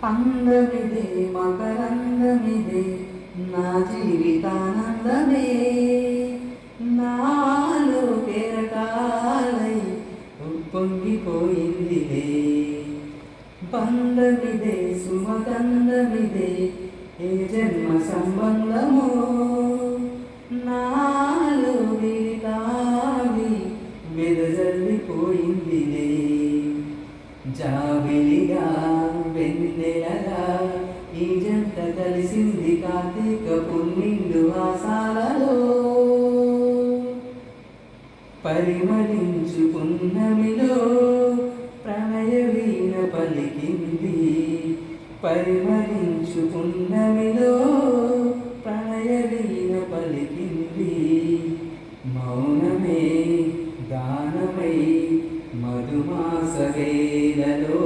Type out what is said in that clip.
అందమిదే మకరందమిదే నా జీవితానందమే నాలో కెరటాలై ఉప్పొంగిపోయిందిలే బంధమిదే సుమగంధమిదే ఏ జన్మ సంబంధమో నాలో విరితావి వెదజల్లిపోయిందిలే జాబిలిగా వెన్నెలగా ఈ జంట కలిసింది కార్తీక పున్నిండు ఆసాలలో పరిమళించు పున్నమిలో ప్రణయ వీణ పలికింది పరిమళించు పున్నమిలో ప్రణయ వీణ పలికింది మౌనమే గానమై మధుమాస వేళలో